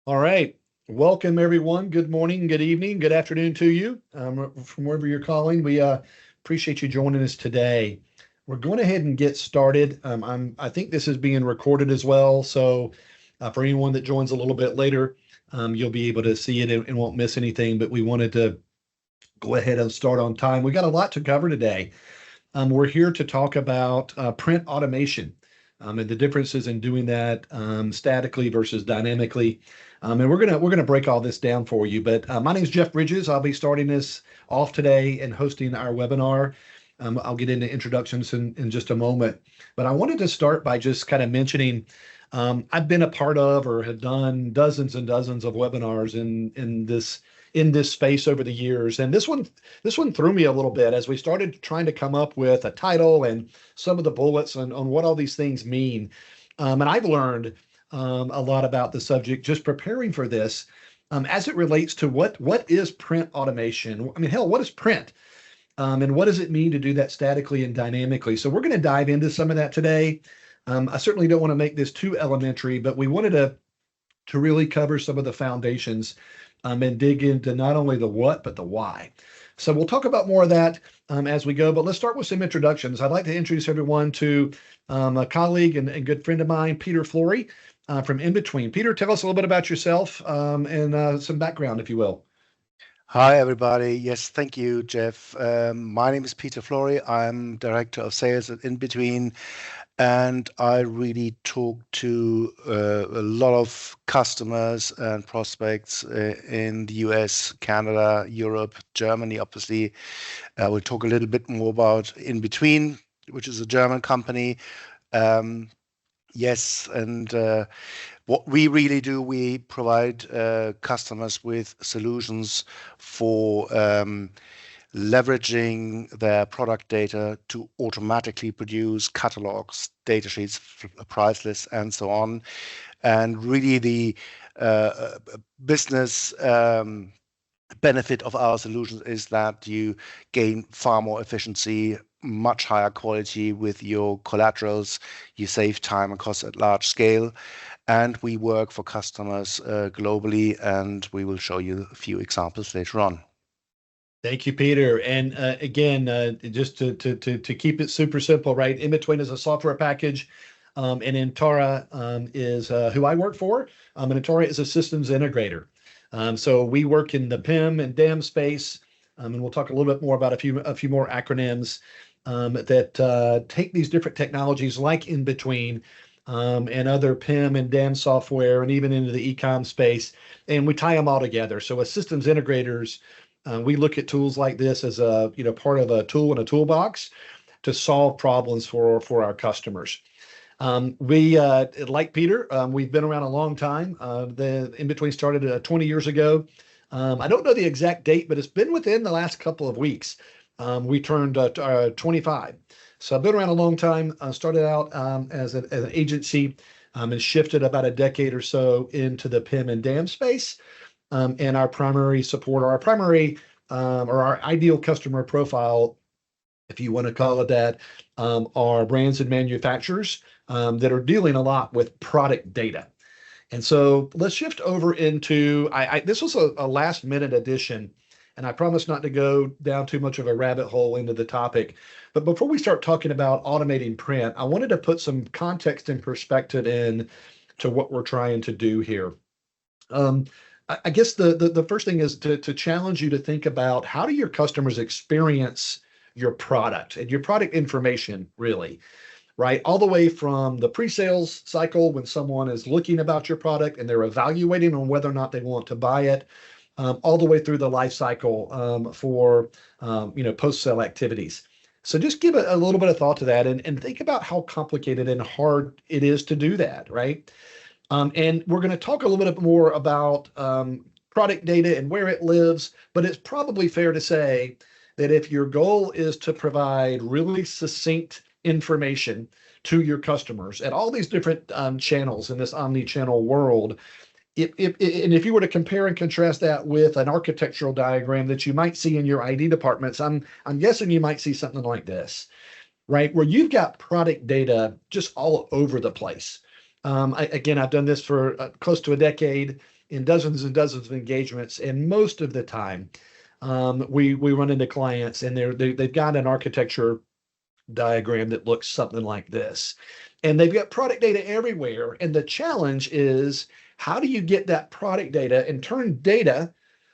All right. Welcome, everyone. Good morning, good evening, good afternoon to you from wherever you're calling. We appreciate you joining us today. We're going ahead and get started. I think this is being recorded as well. So for anyone that joins a little bit later, you'll be able to see it and won't miss anything. But we wanted to go ahead and start on time. We got a lot to cover today. We're here to talk about print automation and the differences in doing that statically versus dynamically. And we're gonna break all this down for you. But my name is Jeff Bridges. I'll be starting this off today and hosting our webinar. I'll get into introductions in just a moment. But I wanted to start by just kind of mentioning I've been a part of or have done dozens and dozens of webinars in this space over the years. And this one threw me a little bit as we started trying to come up with a title and some of the bullets on what all these things mean. And I've learned a lot about the subject just preparing for this as it relates to what is print automation. I mean, hell, what is print? And what does it mean to do that statically and dynamically? So we're going to dive into some of that today. I certainly don't want to make this too elementary, but we wanted to really cover some of the foundations and dig into not only the what, but the why. So we'll talk about more of that as we go, but let's start with some introductions. I'd like to introduce everyone to a colleague and good friend of mine, Peter Flory from In Between. Peter, tell us a little bit about yourself and some background, if you will. Hi, everybody. Yes, thank you, Jeff. My name is Peter Flory. I'm Director of Sales at In Between, and I really talk to a lot of customers and prospects in the US, Canada, Europe, Germany, obviously. We'll talk a little bit more about In Between, which is a German company. Yes, and what we really do, we provide customers with solutions for leveraging their product data to automatically produce catalogs, data sheets, price lists, and so on. And really the business benefit of our solutions is that you gain far more efficiency, much higher quality with your collaterals. You save time and cost at large scale. And we work for customers globally, and we will show you a few examples later on. Thank you, Peter. And again, just to keep it super simple, right? In Between is a software package, and Intara is who I work for. And Intara is a systems integrator. So we work in the PIM and DAM space, and we'll talk a little bit more about a few more acronyms that take these different technologies like In Between and other PIM and DAM software, and even into the e-com space, and we tie them all together. So as systems integrators, we look at tools like this as a part of a tool in a toolbox to solve problems for our customers. We like Peter, we've been around a long time. The In Between started 20 years ago. I don't know the exact date, but it's been within the last couple of weeks. We turned 25. So I've been around a long time. Started out as an agency and shifted about a decade or so into the PIM and DAM space. And our primary support, or our primary or our ideal customer profile, if you want to call it that, are brands and manufacturers that are dealing a lot with product data. And so let's shift over into, this was a last minute addition, and I promise not to go down too much of a rabbit hole into the topic. But before we start talking about automating print, I wanted to put some context and perspective in to what we're trying to do here. I guess the first thing is to challenge you to think about, how do your customers experience your product and your product information, really, right? All the way from the pre-sales cycle when someone is looking about your product and they're evaluating on whether or not they want to buy it, all the way through the life cycle for post-sale activities. So just give a little bit of thought to that and think about how complicated and hard it is to do that, right? And we're going to talk a little bit more about product data and where it lives, but it's probably fair to say that if your goal is to provide really succinct information to your customers at all these different channels in this omni-channel world, and if you were to compare and contrast that with an architectural diagram that you might see in your ID departments, I'm guessing you might see something like this, right? Where you've got product data just all over the place. I've done this for close to a decade. in dozens and dozens of engagements, and most of the time, we run into clients and they've got an architecture diagram that looks something like this. And they've got product data everywhere. And the challenge is, how do you get that product data and turn data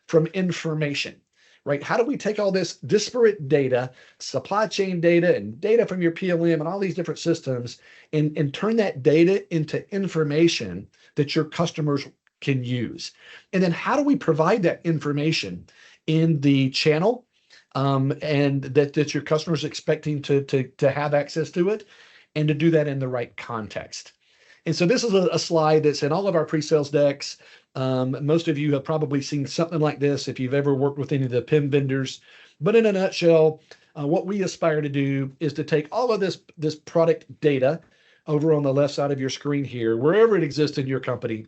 from information, right? How do we take all this disparate data, supply chain data and data from your PLM and all these different systems, and turn that data into information that your customers can use? And then how do we provide that information in the channel, and that your customers expecting to have access to it, and to do that in the right context? And so this is a slide that's in all of our pre-sales decks. Most of you have probably seen something like this if you've ever worked with any of the PIM vendors. But in a nutshell, what we aspire to do is to take all of this product data over on the left side of your screen here, wherever it exists in your company,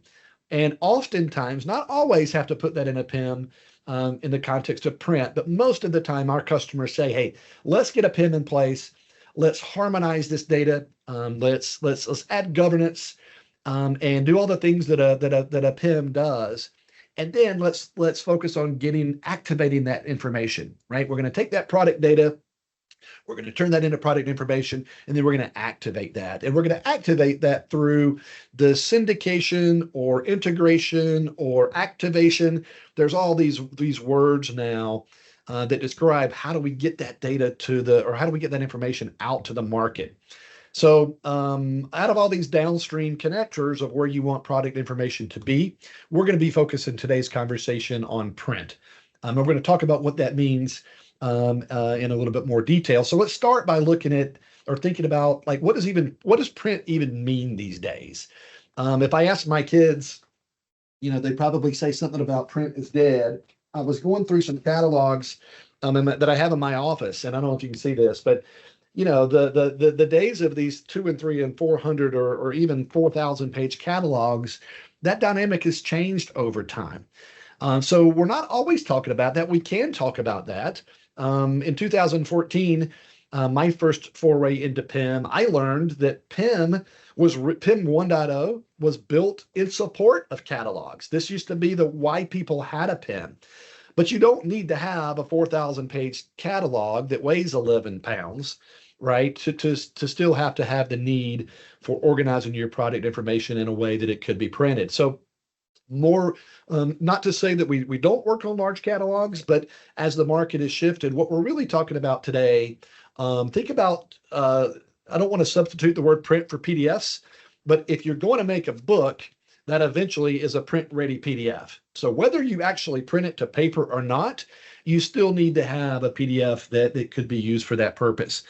and oftentimes, not always, have to put that in a PIM, in the context of print, but most of the time our customers say, hey, let's get a PIM in place. Let's harmonize this data. Let's add governance, and do all the things that a PIM does. And then let's focus on activating that information, right? We're going to take that product data, we're going to turn that into product information, and then we're going to activate that. And we're going to activate that through the syndication or integration or activation. There's all these words now that describe how do we get that data or how do we get that information out to the market. So out of all these downstream connectors of where you want product information to be, we're going to be focusing today's conversation on print. And we're going to talk about what that means in a little bit more detail. So let's start by looking at or thinking about, like, what does print even mean these days? If I ask my kids, they probably say something about print is dead. I was going through some catalogs that I have in my office, and I don't know if you can see this, but the days of these 200 and 300 and 400 or even 4,000 page catalogs, that dynamic has changed over time. So we're not always talking about that. We can talk about that. In 2014, my first foray into PIM, I learned that PIM 1.0 was built in support of catalogs. This used to be why people had a PIM. But you don't need to have a 4,000 page catalog that weighs 11 pounds, right, to still have to have the need for organizing your product information in a way that it could be printed. So more, not to say that we don't work on large catalogs, but as the market has shifted, what we're really talking about today, think about, I don't want to substitute the word print for PDFs, but if you're going to make a book, that eventually is a print-ready PDF. So whether you actually print it to paper or not, you still need to have a PDF that could be used for that purpose.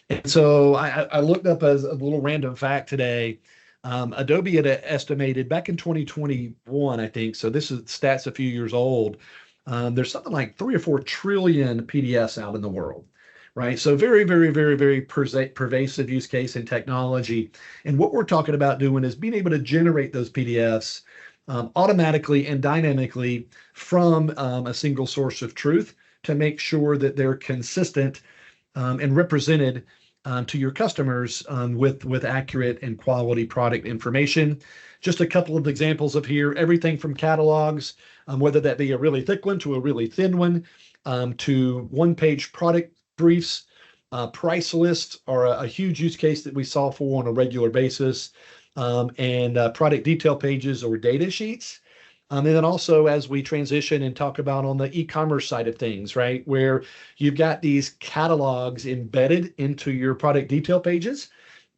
And so I looked up as a little random fact today. Adobe had estimated back in 2021, I think, so this is stats a few years old, there's something like 3 or 4 trillion PDFs out in the world, right? So very, very, very, very pervasive use case in technology. And what we're talking about doing is being able to generate those PDFs automatically and dynamically from a single source of truth to make sure that they're consistent and represented to your customers with accurate and quality product information. Just a couple of examples of here, everything from catalogs, whether that be a really thick one to a really thin one, to one-page product briefs, price lists are a huge use case that we solve for on a regular basis, and product detail pages or data sheets. And then also, as we transition and talk about on the e-commerce side of things, right, where you've got these catalogs embedded into your product detail pages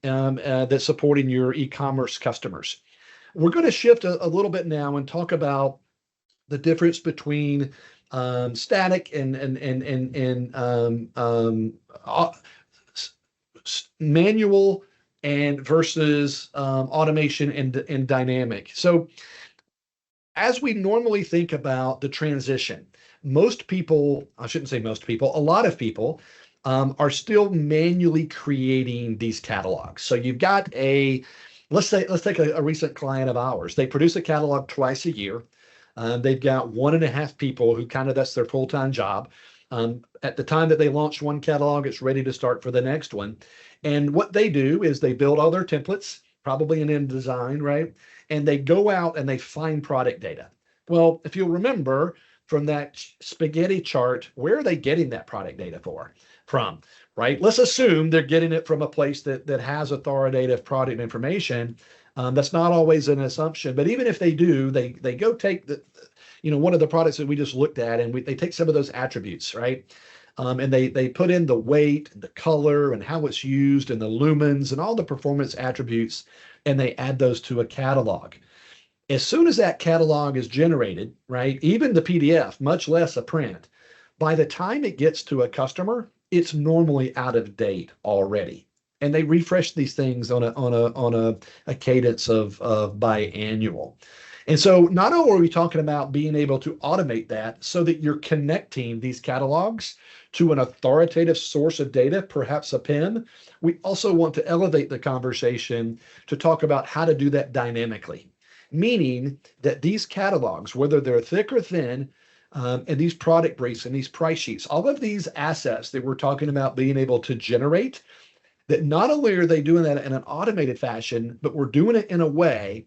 that's supporting your e-commerce customers. We're going to shift a little bit now and talk about the difference between static and manual and versus automation and dynamic. So as we normally think about the transition, most people, I shouldn't say most people, a lot of people are still manually creating these catalogs. So you've got let's take a recent client of ours. They produce a catalog twice a year. They've got 1.5 people who that's their full-time job. At the time that they launch one catalog, it's ready to start for the next one. And what they do is they build all their templates, probably in InDesign, right? And they go out and they find product data. Well, if you'll remember from that spaghetti chart, where are they getting that product data from, right? Let's assume they're getting it from a place that has authoritative product information. That's not always an assumption, but even if they do, they go take one of the products that we just looked at, and they take some of those attributes, right? And they put in the weight, the color, and how it's used, and the lumens, and all the performance attributes, and they add those to a catalog. As soon as that catalog is generated, right, even the PDF, much less a print, by the time it gets to a customer, it's normally out of date already. And they refresh these things on a cadence of biannual. And so not only are we talking about being able to automate that so that you're connecting these catalogs to an authoritative source of data, perhaps a PIM, we also want to elevate the conversation to talk about how to do that dynamically, meaning that these catalogs, whether they're thick or thin, and these product briefs and these price sheets, all of these assets that we're talking about being able to generate, that not only are they doing that in an automated fashion, but we're doing it in a way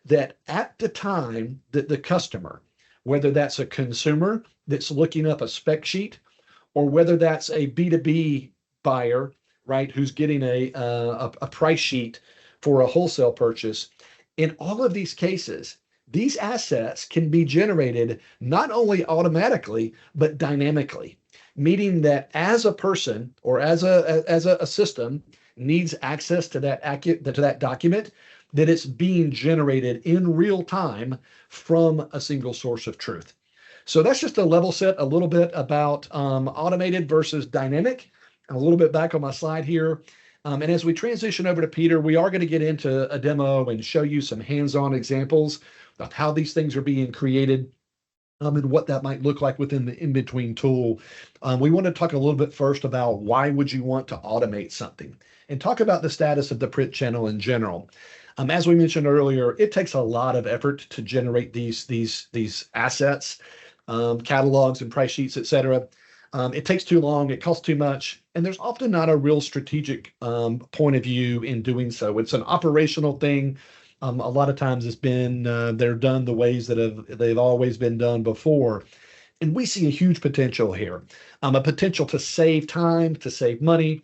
that at the time that the customer, whether that's a consumer that's looking up a spec sheet, or whether that's a B2B buyer, right, who's getting a price sheet for a wholesale purchase, in all of these cases, these assets can be generated not only automatically, but dynamically, meaning that as a person or as a system needs access to that document, that it's being generated in real time from a single source of truth. So that's just a level set a little bit about automated versus dynamic. A little bit back on my slide here. And as we transition over to Peter, we are going to get into a demo and show you some hands-on examples of how these things are being created, and what that might look like within the in-between tool. We want to talk a little bit first about why would you want to automate something, and talk about the status of the print channel in general. As we mentioned earlier, it takes a lot of effort to generate these assets, catalogs and price sheets, et cetera. It takes too long, it costs too much, and there's often not a real strategic point of view in doing so. It's an operational thing. A lot of times it's been, they're done the ways that they've always been done before. And we see a huge potential here, a potential to save time, to save money,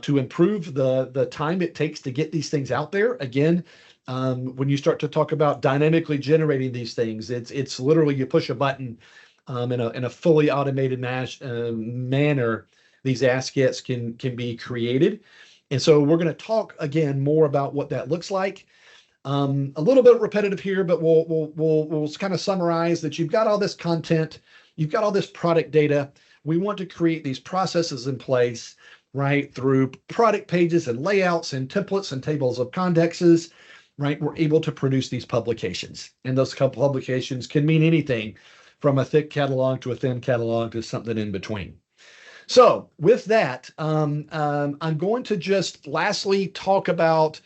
to improve the time it takes to get these things out there. Again, when you start to talk about dynamically generating these things, it's literally you push a button, in a fully automated manner, these assets can be created. And so we're going to talk again more about what that looks like. A little bit repetitive here, but we'll kind of summarize that you've got all this content, you've got all this product data. We want to create these processes in place, right, through product pages and layouts and templates and tables of contexts, right? We're able to produce these publications, and those couple publications can mean anything from a thick catalog to a thin catalog to something in between. So with that, I'm going to just lastly talk about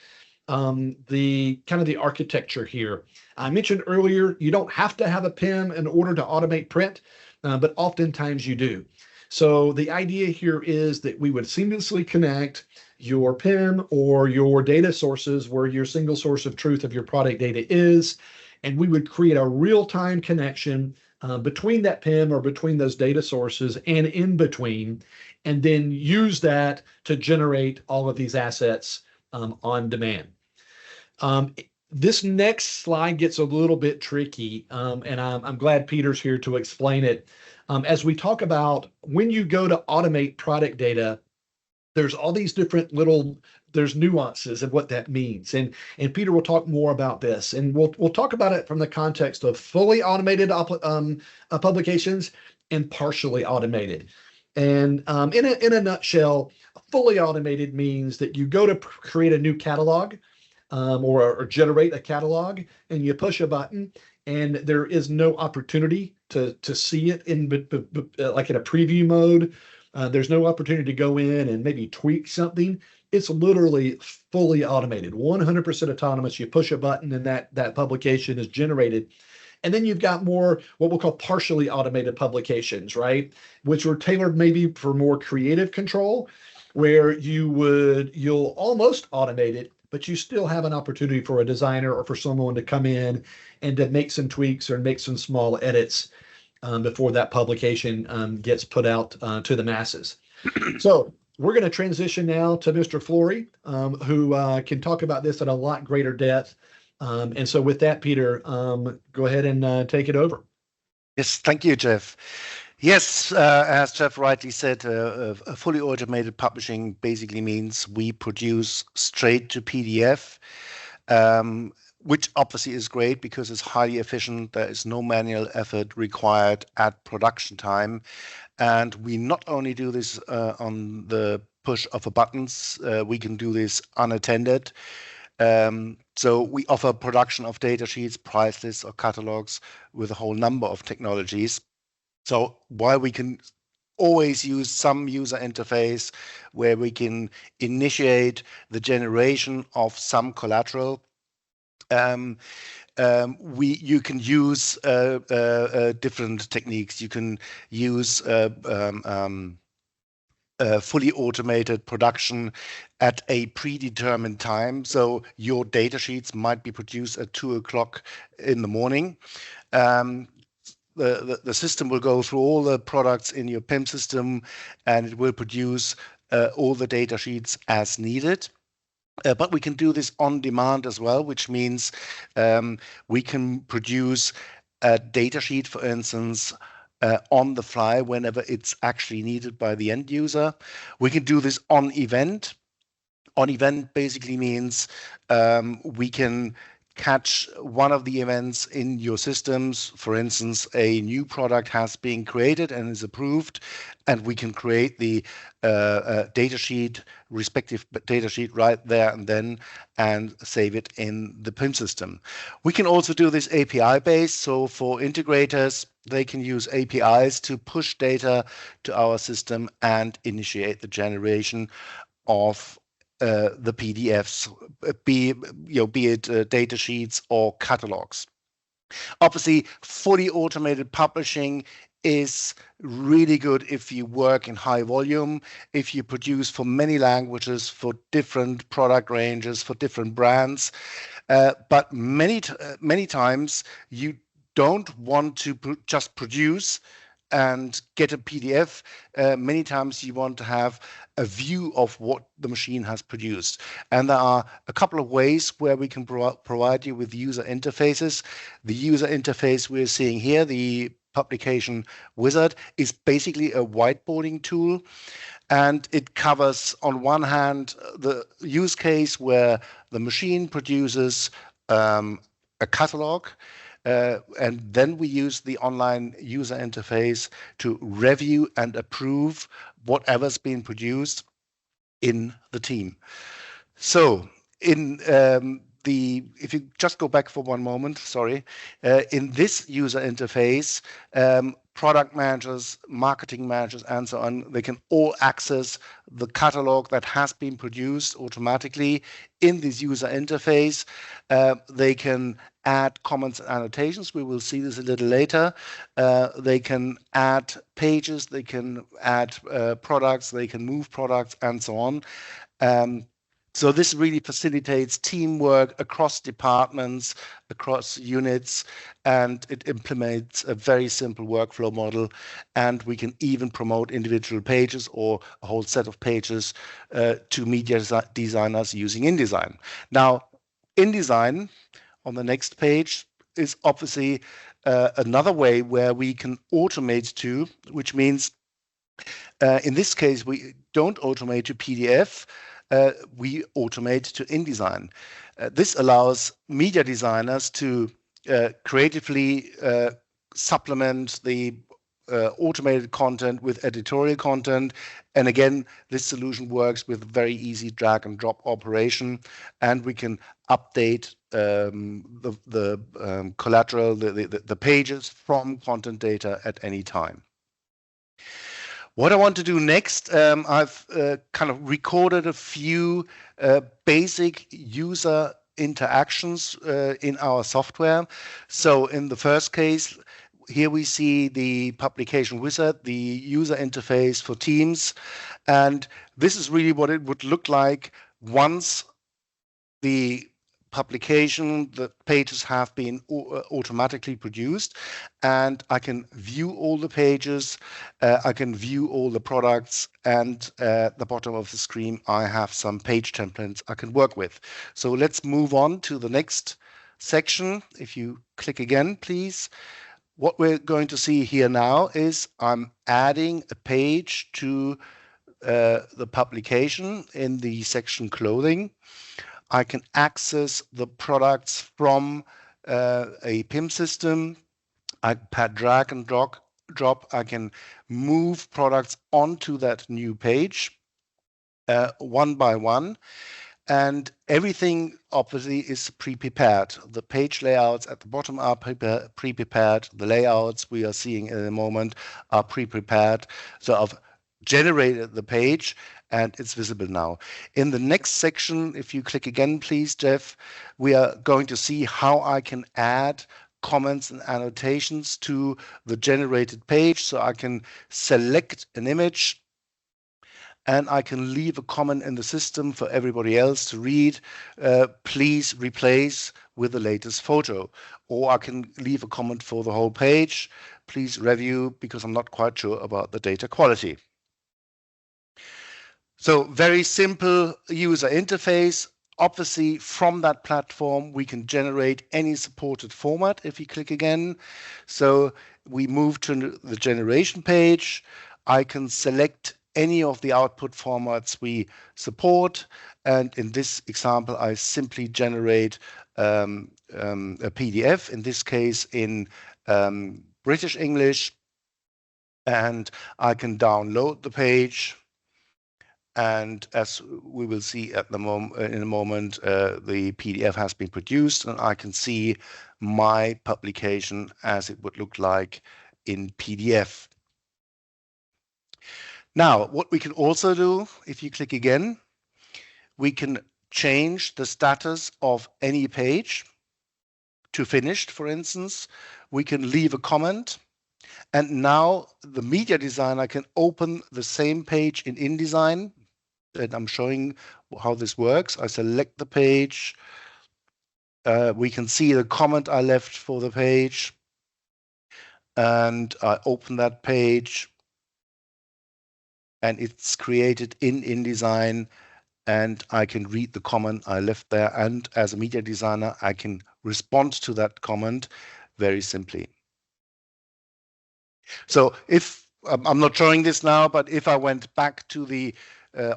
the kind of the architecture here. I mentioned earlier, you don't have to have a PIM in order to automate print, but oftentimes you do. So the idea here is that we would seamlessly connect your PIM or your data sources where your single source of truth of your product data is, and we would create a real-time connection between that PIM or between those data sources and in between, and then use that to generate all of these assets on demand. This next slide gets a little bit tricky, and I'm glad Peter's here to explain it. As we talk about when you go to automate product data, there's all these different there's nuances of what that means. And Peter will talk more about this, and we'll talk about it from the context of fully automated publications and partially automated. And in a nutshell, fully automated means that you go to create a new catalog, or generate a catalog, and you push a button, and there is no opportunity to see it in like in a preview mode. There's no opportunity to go in and maybe tweak something. It's literally fully automated, 100% autonomous. You push a button and that publication is generated. And then you've got more what we'll call partially automated publications, right? Which are tailored maybe for more creative control, where you'll almost automate it, but you still have an opportunity for a designer or for someone to come in and to make some tweaks or make some small edits before that publication gets put out to the masses. So we're going to transition now to Mr. Flory, who can talk about this at a lot greater depth. And so with that, Peter, go ahead and take it over. Yes, thank you, Jeff. Yes, as Jeff rightly said, a fully automated publishing basically means we produce straight to PDF, which obviously is great because it's highly efficient. There is no manual effort required at production time. And we not only do this on the push of a buttons, we can do this unattended. So we offer production of data sheets, price lists, or catalogs with a whole number of technologies. So while we can always use some user interface where we can initiate the generation of some collateral, you can use different techniques. You can use fully automated production at a predetermined time. So your data sheets might be produced at 2 o'clock in the morning. The system will go through all the products in your PIM system, and it will produce all the data sheets as needed. But we can do this on demand as well, which means we can produce a data sheet, for instance, on the fly whenever it's actually needed by the end user. We can do this on event. On event basically means we can catch one of the events in your systems. For instance, a new product has been created and is approved, and we can create the data sheet, respective data sheet right there and then, and save it in the PIM system. We can also do this API based. So for integrators, they can use APIs to push data to our system and initiate the generation of the PDFs, be it data sheets or catalogs. Obviously, fully automated publishing is really good if you work in high volume, if you produce for many languages, for different product ranges, for different brands. But many times you don't want to just produce and get a PDF. Many times you want to have a view of what the machine has produced. And there are a couple of ways where we can provide you with user interfaces. The user interface we're seeing here, the publication wizard, is basically a whiteboarding tool. And it covers, on one hand, the use case where the machine produces a catalog. And then we use the online user interface to review and approve whatever's been produced in the team. So if you just go back for one moment, sorry, in this user interface, product managers, marketing managers, and so on, they can all access the catalog that has been produced automatically in this user interface. They can add comments and annotations. We will see this a little later. They can add pages, they can add products, they can move products, and so on. So this really facilitates teamwork across departments, across units, and it implements a very simple workflow model. And we can even promote individual pages or a whole set of pages to media designers using InDesign. Now, InDesign, on the next page, is obviously another way where we can automate to, which means in this case, we don't automate to PDF. We automate to InDesign. This allows media designers to creatively supplement the automated content with editorial content. And again, this solution works with very easy drag and drop operation, and we can update the collateral, the pages from content data at any time. What I want to do next, I've kind of recorded a few basic user interactions in our software. So in the first case, here we see the publication wizard, the user interface for Teams. And this is really what it would look like once the publication, the pages have been automatically produced, and I can view all the pages, I can view all the products, and at the bottom of the screen I have some page templates I can work with. So let's move on to the next section. If you click again, please. What we're going to see here now is I'm adding a page to the publication in the section clothing. I can access the products from a PIM system. I can drag and drop. I can move products onto that new page one by one. And everything obviously is pre-prepared. The page layouts at the bottom are pre-prepared. The layouts we are seeing in a moment are pre-prepared. So I've generated the page and it's visible now. In the next section, if you click again, please, Jeff, we are going to see how I can add comments and annotations to the generated page. So I can select an image and I can leave a comment in the system for everybody else to read. Please replace with the latest photo. Or I can leave a comment for the whole page. Please review because I'm not quite sure about the data quality. So very simple user interface. Obviously, from that platform, we can generate any supported format if you click again. So we move to the generation page. I can select any of the output formats we support. And in this example, I simply generate a PDF, in this case in British English. And I can download the page. And as we will see at the in a moment, the PDF has been produced, and I can see my publication as it would look like in PDF. Now, what we can also do, if you click again, we can change the status of any page to finished, for instance. We can leave a comment. And now the media designer can open the same page in InDesign. And I'm showing how this works. I select the page. We can see the comment I left for the page. And I open that page. And it's created in InDesign. And I can read the comment I left there. And as a media designer, I can respond to that comment very simply. So if I'm not showing this now, but if I went back to the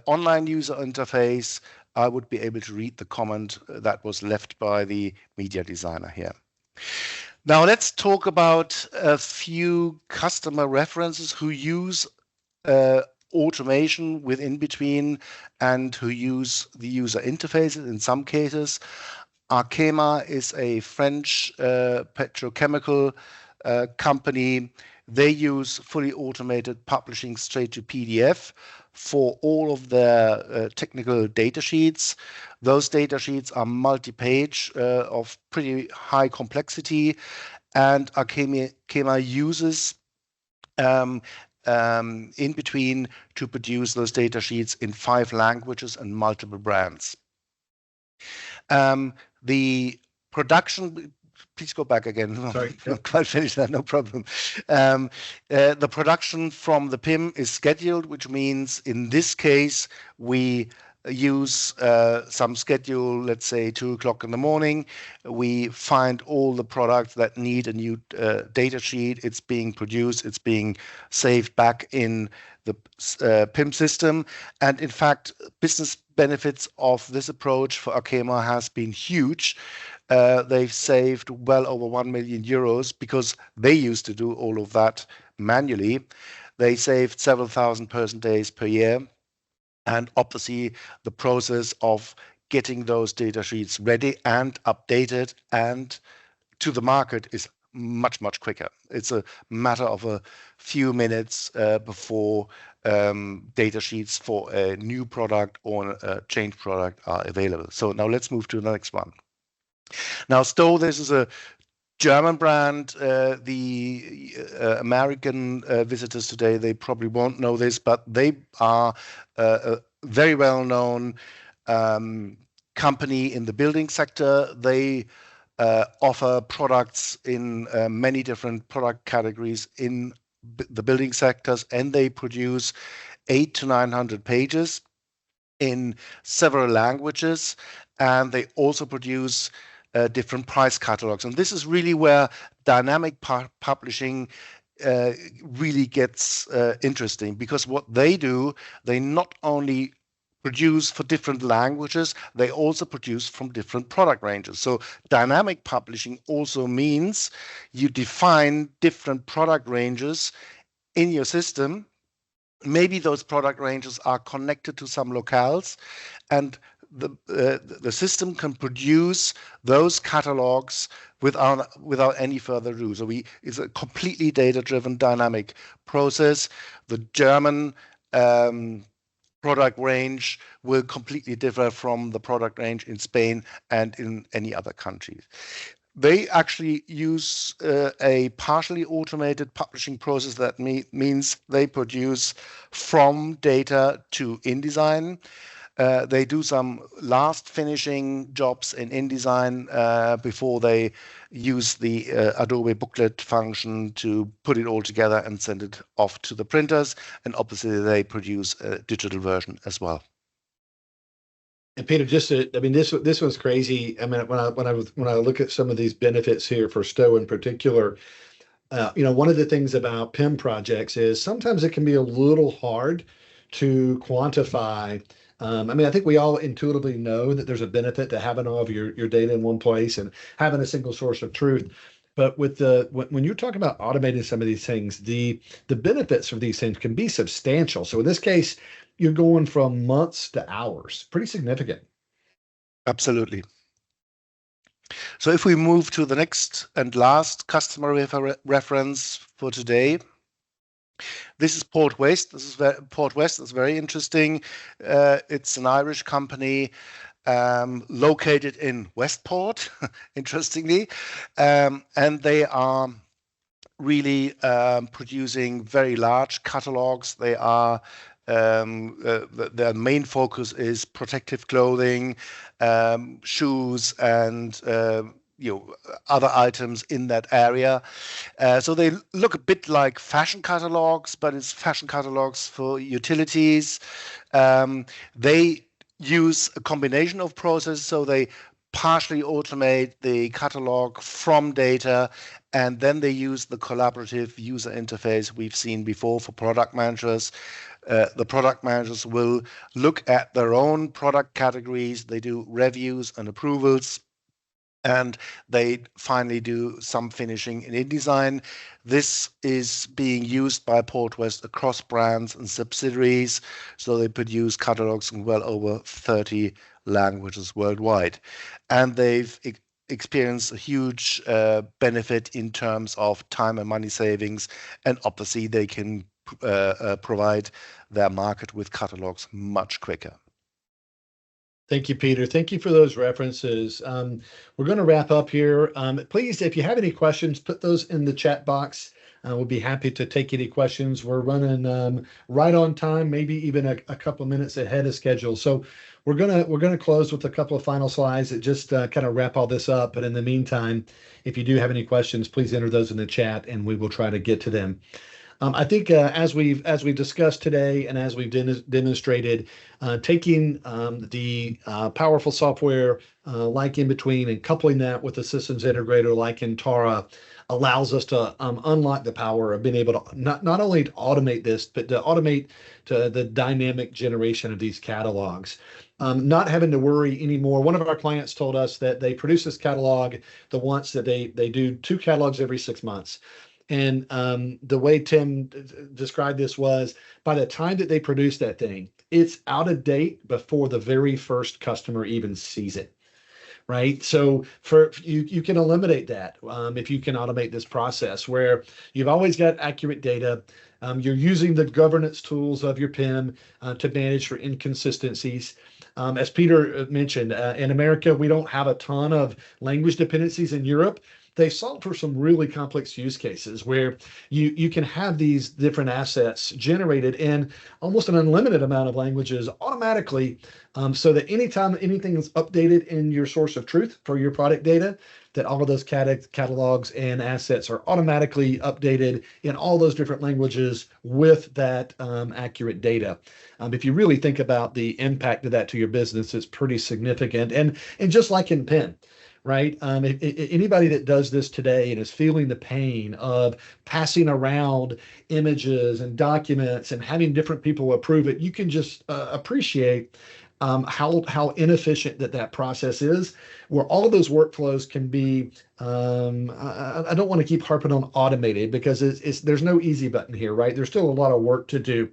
online user interface, I would be able to read the comment that was left by the media designer here. Now let's talk about a few customer references who use automation with in-between and who use the user interfaces in some cases. Arkema is a French petrochemical company. They use fully automated publishing straight to PDF for all of their technical data sheets. Those data sheets are multi-page of pretty high complexity, and Arkema uses in between to produce those data sheets in 5 languages and multiple brands. The production, please go back again. Sorry. Not quite finished that, no problem. The production from the PIM is scheduled, which means in this case, we use some schedule, let's say 2 o'clock in the morning. We find all the products that need a new data sheet. It's being produced, it's being saved back in the PIM system. And in fact, business benefits of this approach for Arkema has been huge. They've saved well over 1 million euros because they used to do all of that manually. They saved several thousand person days per year. And obviously, the process of getting those data sheets ready and updated and to the market is much, much quicker. It's a matter of a few minutes before data sheets for a new product or a changed product are available. So now let's move to the next one. Now, Stowe, this is a German brand. The American visitors today, they probably won't know this, but they are very well known company in the building sector. They offer products in many different product categories in the building sectors, and they produce 800 to 900 pages in several languages, and they also produce different price catalogs. And this is really where dynamic publishing really gets interesting, because what they do, they not only produce for different languages, they also produce from different product ranges. So dynamic publishing also means you define different product ranges in your system. Maybe those product ranges are connected to some locales, and the system can produce those catalogs without any further rules. So it's a completely data-driven dynamic process. The German product range will completely differ from the product range in Spain and in any other countries. They actually use a partially automated publishing process. That means they produce from data to InDesign. They do some last finishing jobs in InDesign before they use the Adobe booklet function to put it all together and send it off to the printers. And obviously they produce a digital version as well. And Peter, this was crazy. I mean, when I look at some of these benefits here for Stowe in particular, one of the things about PIM projects is sometimes it can be a little hard to quantify. I think we all intuitively know that there's a benefit to having all of your data in one place and having a single source of truth. But when you're talking about automating some of these things, the benefits of these things can be substantial. So in this case, you're going from months to hours. Pretty significant. Absolutely. So if we move to the next and last customer reference for today, this is Port West. Port West is very interesting. It's an Irish company located in Westport, interestingly, and they are really producing very large catalogs. They are their main focus is protective clothing, shoes, and other items in that area. So they look a bit like fashion catalogs, but it's fashion catalogs for utilities. They use a combination of processes, so they partially automate the catalog from data, and then they use the collaborative user interface we've seen before for product managers. The product managers will look at their own product categories, they do reviews and approvals, and they finally do some finishing in InDesign. This is being used by Port West across brands and subsidiaries, so they produce catalogs in well over 30 languages worldwide. And they've experienced a huge benefit in terms of time and money savings, and obviously they can provide their market with catalogs much quicker. Thank you, Peter. Thank you for those references. We're going to wrap up here. Please, if you have any questions, put those in the chat box. We'll be happy to take any questions. We're running right on time, maybe even a couple of minutes ahead of schedule. So we're gonna close with a couple of final slides that just kind of wrap all this up. But in the meantime, if you do have any questions, please enter those in the chat, and we will try to get to them. I think as we've discussed today, and as we've demonstrated, taking the powerful software like InBetween and coupling that with a systems integrator like Intara allows us to unlock the power of being able to not only to automate this, but to automate to the dynamic generation of these catalogs. Not having to worry anymore. One of our clients told us that they produce this catalog the once that they do 2 catalogs every 6 months. And the way Tim described this was, by the time that they produce that thing, it's out of date before the very first customer even sees it, right? So for you can eliminate that if you can automate this process where you've always got accurate data. You're using the governance tools of your PIM to manage for inconsistencies. As Peter mentioned, in America, we don't have a ton of language dependencies. In Europe, they solve for some really complex use cases where you can have these different assets generated in almost an unlimited amount of languages automatically, so that anytime anything is updated in your source of truth for your product data, that all of those catalogs and assets are automatically updated in all those different languages with that accurate data. If you really think about the impact of that to your business, it's pretty significant. And just like in pen, right? Anybody that does this today and is feeling the pain of passing around images and documents and having different people approve it, you can just appreciate how inefficient that process is, where all of those workflows can be. I don't want to keep harping on automated because there's no easy button here, right? There's still a lot of work to do,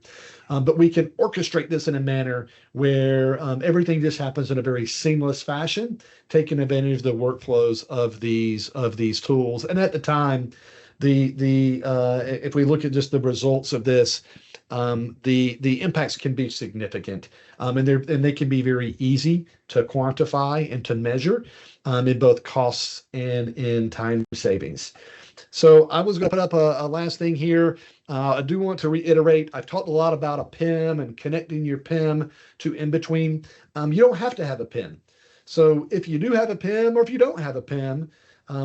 but we can orchestrate this in a manner where everything just happens in a very seamless fashion, taking advantage of the workflows of these tools. And at the time, if we look at just the results of this, the impacts can be significant, and they can be very easy to quantify and to measure, in both costs and in time savings. So I was going to put up a last thing here. I do want to reiterate, I've talked a lot about a PIM and connecting your PIM to in-between. You don't have to have a PIM. So if you do have a PIM or if you don't have a PIM,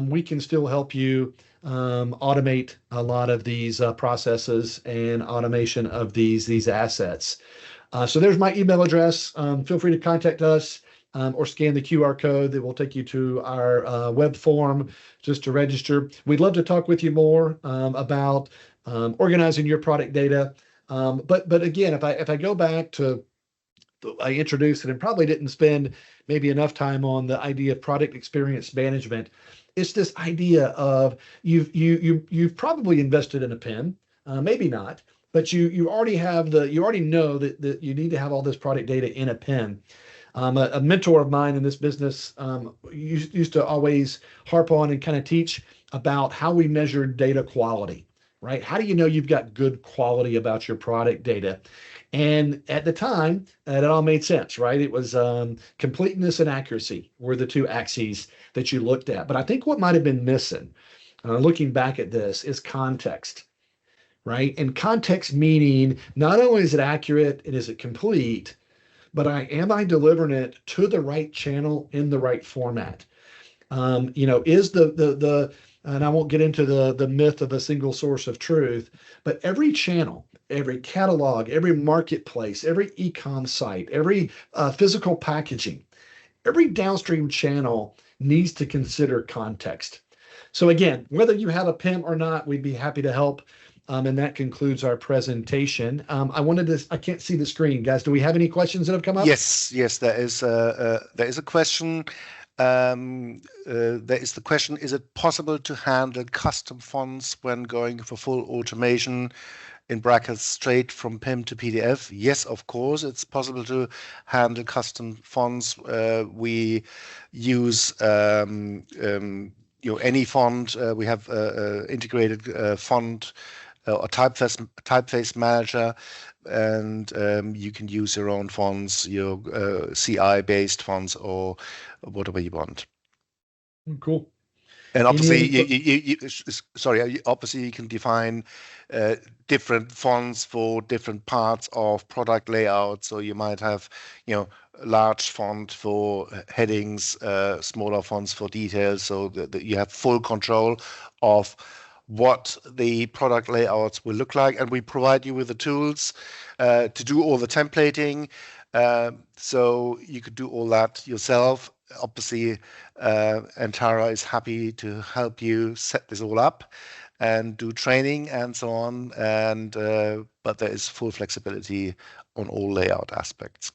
we can still help you automate a lot of these processes and automation of these assets. So there's my email address. Feel free to contact us, or scan the QR code that will take you to our web form just to register. We'd love to talk with you more about organizing your product data. But again, if I go back to, I introduced it and probably didn't spend maybe enough time on the idea of product experience management. It's this idea of you've probably invested in a pen, maybe not, but you already know that you need to have all this product data in a pen. A mentor of mine in this business used to always harp on and kind of teach about how we measure data quality, right? How do you know you've got good quality about your product data? And at the time, it all made sense, right? It was completeness and accuracy were the two axes that you looked at. But I think what might have been missing, looking back at this, is context, right? And context meaning not only is it accurate and is it complete, but am I delivering it to the right channel in the right format? Is and I won't get into the myth of a single source of truth, but every channel, every catalog, every marketplace, every e-com site, every physical packaging, every downstream channel needs to consider context. So again, whether you have a PIM or not, we'd be happy to help. And that concludes our presentation. I can't see the screen, guys. Do we have any questions that have come up? Yes, there is a question. There is the question, is it possible to handle custom fonts when going for full automation, in brackets straight from PIM to PDF? Yes, of course, it's possible to handle custom fonts. We use any font. We have integrated font or typeface manager, and you can use your own fonts, your CI-based fonts, or whatever you want. Cool. And obviously, obviously you can define different fonts for different parts of product layout. So you might have, large font for headings, smaller fonts for details, so that you have full control of what the product layouts will look like. And we provide you with the tools to do all the templating. So you could do all that yourself. Obviously, Antara is happy to help you set this all up and do training and so on. But there is full flexibility on all layout aspects.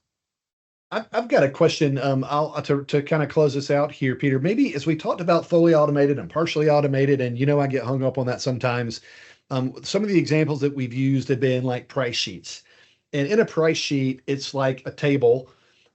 I've got a question. To kind of close this out here, Peter. Maybe as we talked about fully automated and partially automated, and I get hung up on that sometimes. Some of the examples that we've used have been like price sheets, and in a price sheet, it's like a table.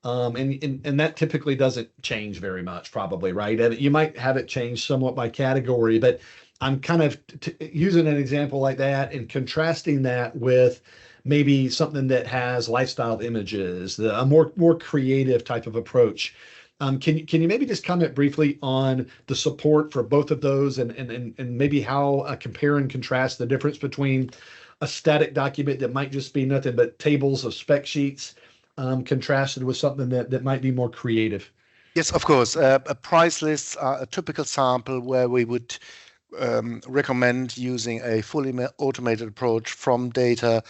And that typically doesn't change very much, probably, right? And you might have it change somewhat by category, but I'm kind of using an example like that and contrasting that with maybe something that has lifestyle images, a more creative type of approach. Can you maybe just comment briefly on the support for both of those and maybe how compare and contrast the difference between a static document that might just be nothing but tables of spec sheets contrasted with something that might be more creative? Yes, of course. Price lists are a typical sample where we would recommend using a fully automated approach from data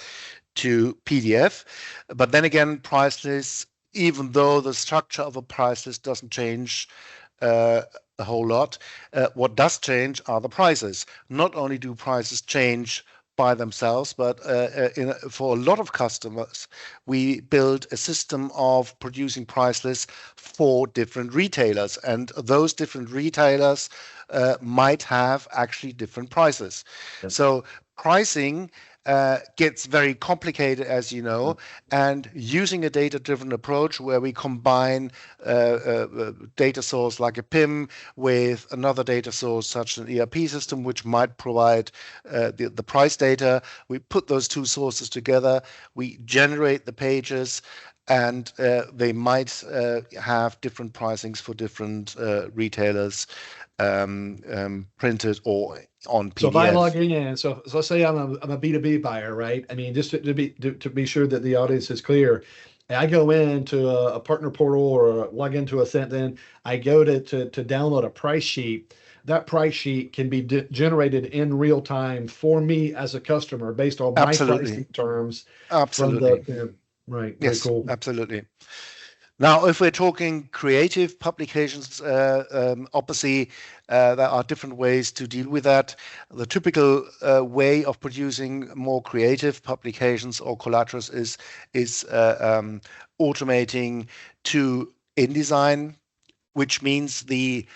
to PDF. But then again, price lists, even though the structure of a price list doesn't change a whole lot, what does change are the prices. Not only do prices change by themselves, but for a lot of customers, we build a system of producing price lists for different retailers, and those different retailers might have actually different prices. Yep. So pricing gets very complicated, as you know, and using a data-driven approach where we combine data source like a PIM with another data source such as an ERP system, which might provide the price data. We put those two sources together, we generate the pages, and they might have different pricings for different retailers, printed or on PDF. So if I log in, so let's say I'm a B2B buyer, right? I mean, just to be sure that the audience is clear, I go into a partner portal or log into a then I go to download a price sheet. That price sheet can be generated in real time for me as a customer based on my pricing terms. Absolutely. Right. Yes, very cool. Absolutely. Now, if we're talking creative publications, obviously, there are different ways to deal with that. The typical way of producing more creative publications or collaterals is automating to InDesign, which means the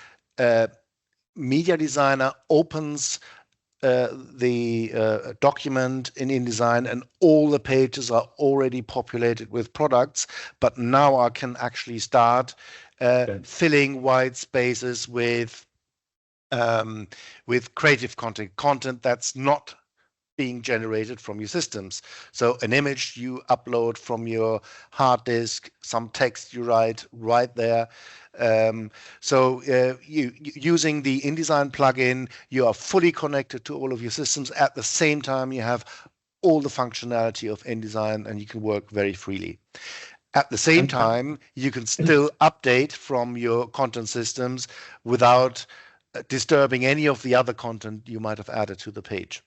media designer opens the document in InDesign and all the pages are already populated with products, but now I can actually start filling white spaces with creative content that's not being generated from your systems. So an image you upload from your hard disk, some text you write right there. So using the InDesign plugin, you are fully connected to all of your systems. At the same time, you have all the functionality of InDesign and you can work very freely. At the same time, you can still update from your content systems without disturbing any of the other content you might have added to the page.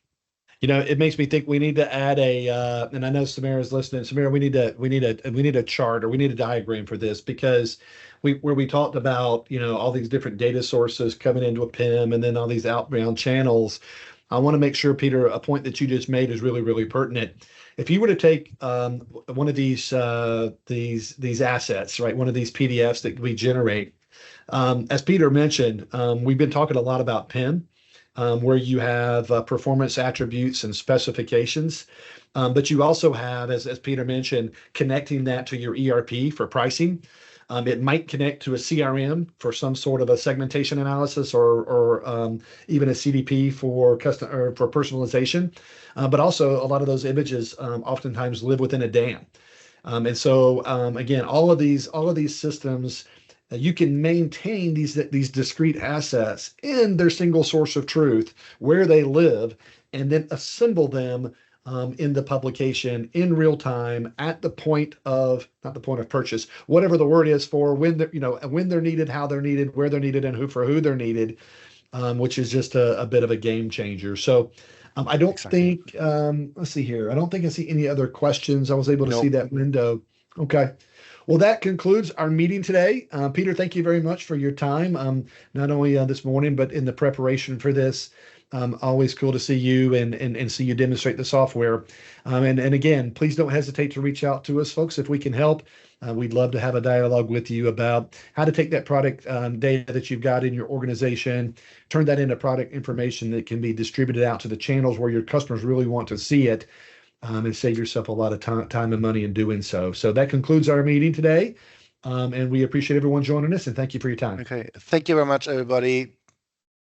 You know, it makes me think we need to add and I know Samira's listening. Samira, we need a chart or we need a diagram for this because where we talked about, you know, all these different data sources coming into a PIM and then all these outbound channels. I want to make sure, Peter, a point that you just made is really, really pertinent. If you were to take one of these assets, right, one of these PDFs that we generate, as Peter mentioned, we've been talking a lot about PIM. Where you have performance attributes and specifications. But you also have, as Peter mentioned, connecting that to your ERP for pricing. It might connect to a CRM for some sort of a segmentation analysis or even a CDP for custom or for personalization. But also a lot of those images oftentimes live within a DAM. And so again, all of these systems, you can maintain these discrete assets in their single source of truth where they live, and then assemble them in the publication in real time at the point of not the point of purchase, whatever the word is for when they're needed, how they're needed, where they're needed, and who they're needed, which is just a bit of a game changer. So. I don't think. Let's see here. I don't think I see any other questions. I was able to see that window. Okay. Well, that concludes our meeting today. Peter, thank you very much for your time, not only this morning, but in the preparation for this. Always cool to see you and see you demonstrate the software. And again, please don't hesitate to reach out to us, folks, if we can help. We'd love to have a dialogue with you about how to take that product data that you've got in your organization, turn that into product information that can be distributed out to the channels where your customers really want to see it. And save yourself a lot of time and money in doing so. So that concludes our meeting today. And we appreciate everyone joining us and thank you for your time. Okay. Thank you very much, everybody.